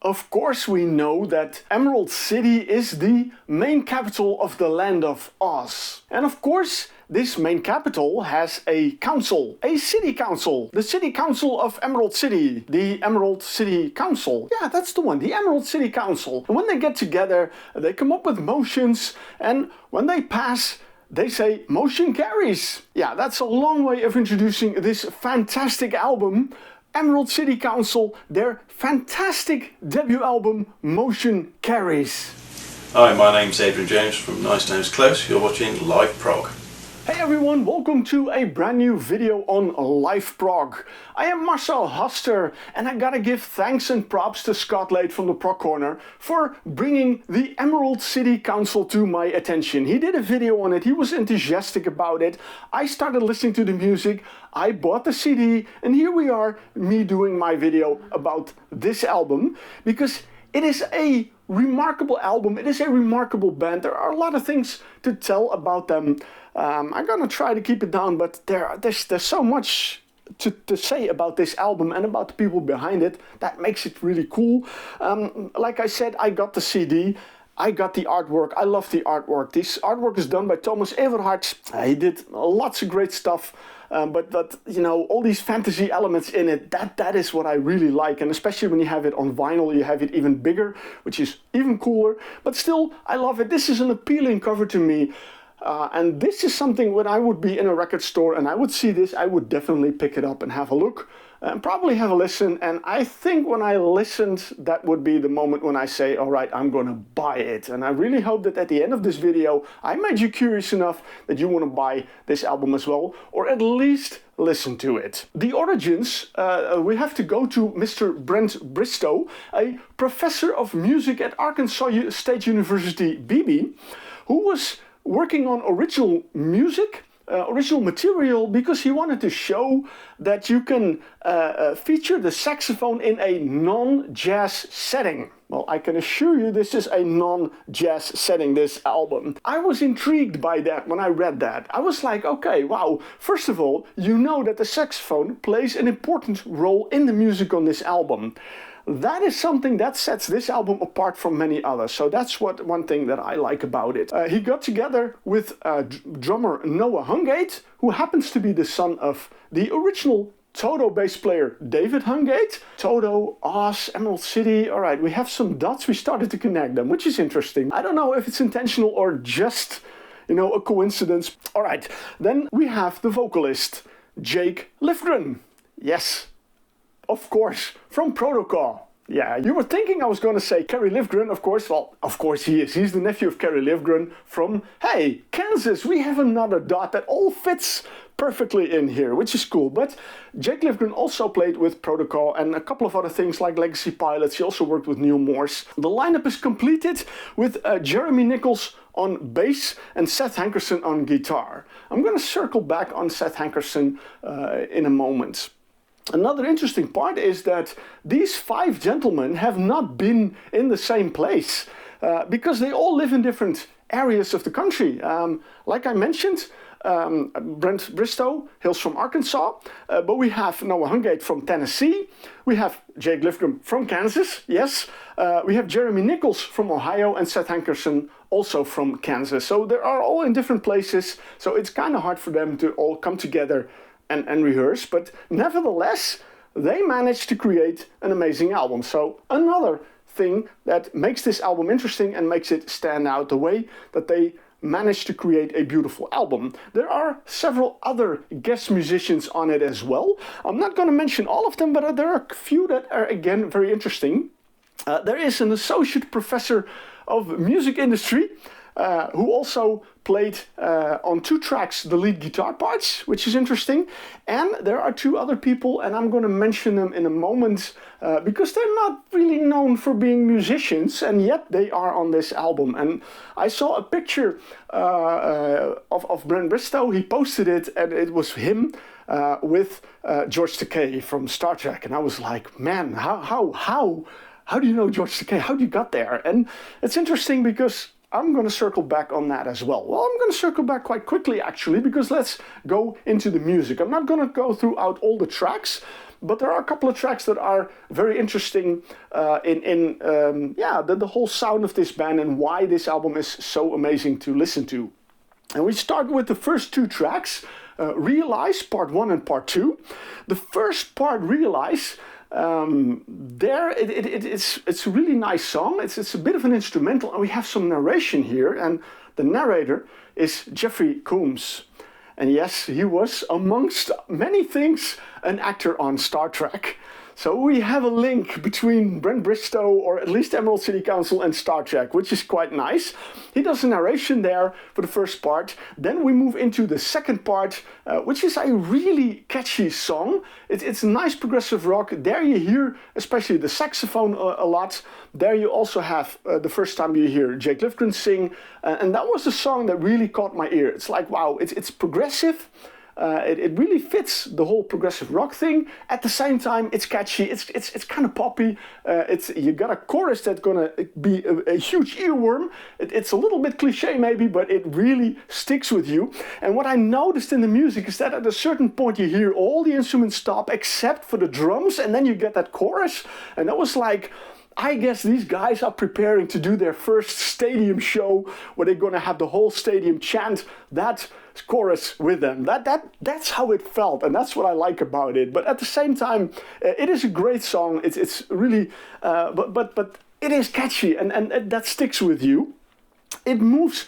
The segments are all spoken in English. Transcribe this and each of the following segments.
Of course we know that Emerald City is the main capital of the land of Oz. And of course, this main capital has a council, a city council. The city council of Emerald City, the Emerald City Council. Yeah, that's the one, the Emerald City Council. And when they get together, they come up with motions, and when they pass, they say motion carries. Yeah, that's a long way of introducing this fantastic album. Emerald City Council, their fantastic debut album, Motion Carries. Hi, my name's Adrian James from Nice Names Close. You're watching LiveProg. Hey everyone, welcome to a brand new video on LiveProg. I am Marcel Haster, and I gotta give thanks and props to Scott Lade from the Prog Corner for bringing the Emerald City Council to my attention. He did a video on it, he was enthusiastic about it. I started listening to the music, I bought the CD, and here we are, me doing my video about this album, because it is a remarkable album, it is a remarkable band. There are a lot of things to tell about them. I'm gonna try to keep it down, but there's so much to say about this album and about the people behind it that makes it really cool. Like I said, I got the CD, I got the artwork, I love the artwork. This artwork is done by Thomas Everhardt. He did lots of great stuff. But you know, all these fantasy elements in it, that is what I really like. And especially when you have it on vinyl, you have it even bigger, which is even cooler. But still, I love it. This is an appealing cover to me. And this is something when I would be in a record store and I would see this, I would definitely pick it up and have a look. And probably have a listen, and I think when I listened, that would be the moment when I say, all right, I'm gonna buy it. And I really hope that at the end of this video, I made you curious enough that you wanna buy this album as well, or at least listen to it. The origins, we have to go to Mr. Brent Bristow, a professor of music at Arkansas State University, BB, who was working on original music, original material, because he wanted to show that you can feature the saxophone in a non-jazz setting. Well, I can assure you this is a non-jazz setting, this album. I was intrigued by that when I read that. I was like, okay, wow. First of all, you know that the saxophone plays an important role in the music on this album. That is something that sets this album apart from many others. So that's one thing that I like about it. He got together with drummer Noah Hungate, who happens to be the son of the original Toto bass player David Hungate. Toto, Oz, Emerald City. All right, we have some dots. We started to connect them, which is interesting. I don't know if it's intentional or just, you know, a coincidence. All right, then we have the vocalist Jake Lifgren. Yes. Of course, from Protocol. Yeah, you were thinking I was going to say Kerry Livgren, of course. Well, of course he is. He's the nephew of Kerry Livgren from, hey, Kansas. We have another dot that all fits perfectly in here, which is cool. But Jake Livgren also played with Protocol and a couple of other things like Legacy Pilots. He also worked with Neil Morse. The lineup is completed with Jeremy Nichols on bass and Seth Hankerson on guitar. I'm going to circle back on Seth Hankerson in a moment. Another interesting part is that these five gentlemen have not been in the same place because they all live in different areas of the country. Like I mentioned, Brent Bristow hails from Arkansas, but we have Noah Hungate from Tennessee, we have Jake Lifgren from Kansas, yes, we have Jeremy Nichols from Ohio, and Seth Hankerson also from Kansas. So they are all in different places, so it's kind of hard for them to all come together and rehearse, but nevertheless, they managed to create an amazing album. So another thing that makes this album interesting and makes it stand out, the way that they managed to create a beautiful album. There are several other guest musicians on it as well. I'm not going to mention all of them, but there are a few that are, again, very interesting. There is an associate professor of music industry who also played on 2 tracks the lead guitar parts, which is interesting. And there are 2 other people, and I'm going to mention them in a moment because they're not really known for being musicians, and yet they are on this album. And I saw a picture of Brent Bristow. He posted it, and it was him with George Takei from Star Trek. And I was like, man, how do you know George Takei? How do you got there? And it's interesting because I'm going to circle back on that as well. Well, I'm going to circle back quite quickly, actually, because let's go into the music. I'm not going to go throughout all the tracks, but there are a couple of tracks that are very interesting the whole sound of this band and why this album is so amazing to listen to. And we start with the first two tracks, Realize, Part 1 and Part 2. The first part, Realize, it's a really nice song. It's a bit of an instrumental, and we have some narration here, and the narrator is Jeffrey Combs. And yes, he was, amongst many things, an actor on Star Trek. So we have a link between Brent Bristow, or at least Emerald City Council, and Star Trek, which is quite nice. He does a narration there for the first part. Then we move into the second part, which is a really catchy song. It's nice progressive rock. There you hear especially the saxophone a lot. There you also have the first time you hear Jake Lifgren sing. And that was the song that really caught my ear. It's like, wow, it's progressive. It really fits the whole progressive rock thing. At the same time, it's catchy. It's kind of poppy. You got a chorus that's gonna be a huge earworm. It's a little bit cliche maybe, but it really sticks with you. And what I noticed in the music is that at a certain point you hear all the instruments stop except for the drums, and then you get that chorus. And that was like, I guess these guys are preparing to do their first stadium show where they're going to have the whole stadium chant that chorus with them. That's how it felt, and that's what I like about it. But at the same time, it is a great song. It's really, but it is catchy, and that sticks with you. It moves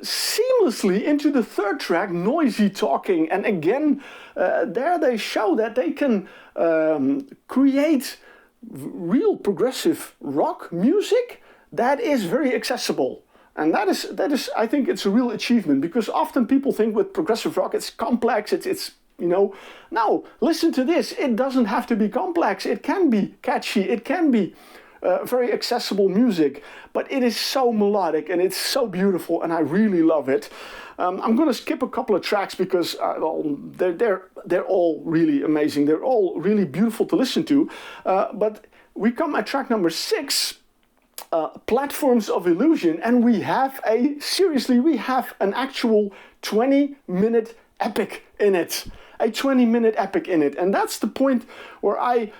seamlessly into the third track, Noisy Talking, and again, there they show that they can create real progressive rock music that is very accessible. And that is I think it's a real achievement, because often people think with progressive rock it's complex, it's no, listen to this, it doesn't have to be complex, it can be catchy, it can be very accessible music, but it is so melodic and it's so beautiful, and I really love it. I'm going to skip a couple of tracks because they're all really amazing. They're all really beautiful to listen to. But we come at track number 6, Platforms of Illusion, and we have an actual 20-minute epic in it. A 20-minute epic in it. And that's the point where I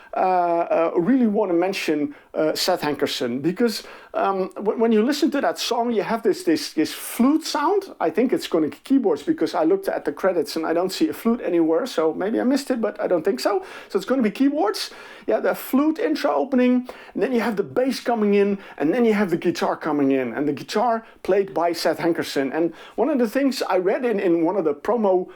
really want to mention Seth Hankerson, because when you listen to that song, you have this flute sound. I think it's going to keyboards, because I looked at the credits and I don't see a flute anywhere, so maybe I missed it, but I don't think so. So it's going to be keyboards. Yeah, the flute intro opening, and then you have the bass coming in, and then you have the guitar coming in, and the guitar played by Seth Hankerson. And one of the things I read in one of the promo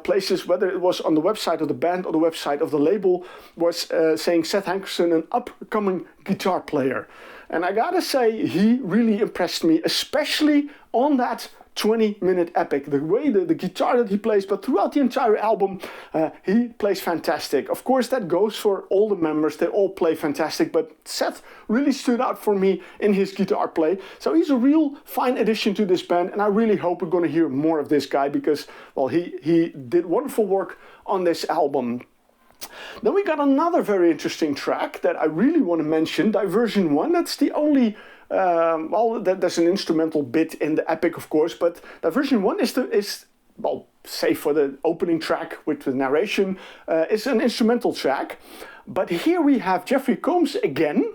places, whether it was on the website of the band or the website of the label, was saying Seth Hankerson, an upcoming guitar player. And I gotta say, he really impressed me, especially on that 20-minute epic. The way the guitar that he plays, but throughout the entire album, he plays fantastic. Of course, that goes for all the members. They all play fantastic, but Seth really stood out for me in his guitar play. So he's a real fine addition to this band, and I really hope we're going to hear more of this guy, because, well, he did wonderful work on this album. Then we got another very interesting track that I really want to mention, Diversion 1. That's the only, there's an instrumental bit in the epic, of course, but Diversion 1 is save for the opening track with the narration, is an instrumental track. But here we have Jeffrey Combs again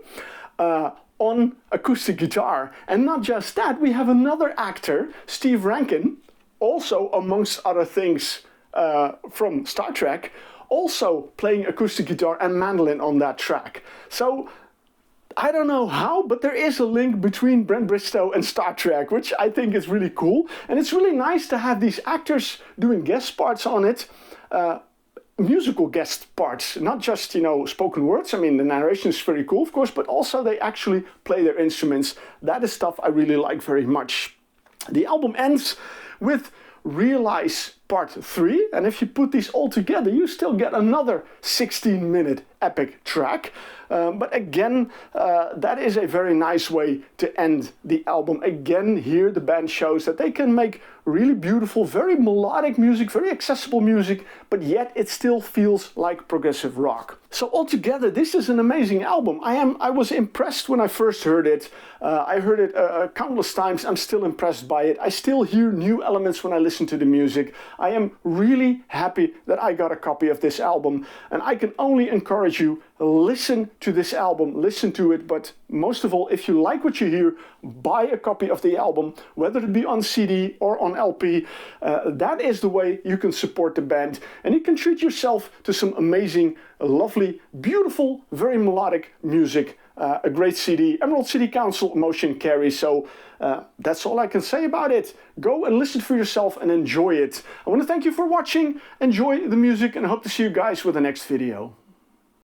on acoustic guitar. And not just that, we have another actor, Steve Rankin, also amongst other things from Star Trek, also playing acoustic guitar and mandolin on that track. So I don't know how, but there is a link between Brent Bristow and Star Trek, which I think is really cool. And it's really nice to have these actors doing guest parts on it, musical guest parts, not just, spoken words. I mean, the narration is very cool, of course, but also they actually play their instruments. That is stuff I really like very much. The album ends with Realize Part 3, and if you put these all together, you still get another 16-minute epic track. But again, that is a very nice way to end the album. Again, here the band shows that they can make really beautiful, very melodic music, very accessible music, but yet it still feels like progressive rock. So altogether, this is an amazing album. I was impressed when I first heard it. I heard it countless times. I'm still impressed by it. I still hear new elements when I listen to the music. I am really happy that I got a copy of this album, and I can only encourage you, listen to this album, listen to it, but most of all, if you like what you hear, buy a copy of the album, whether it be on CD or on LP. That is the way you can support the band, and you can treat yourself to some amazing, lovely, beautiful, very melodic music. A great CD, Emerald City Council Motion Carry. So that's all I can say about it. Go and listen for yourself and enjoy it. I want to thank you for watching, enjoy the music, and I hope to see you guys with the next video.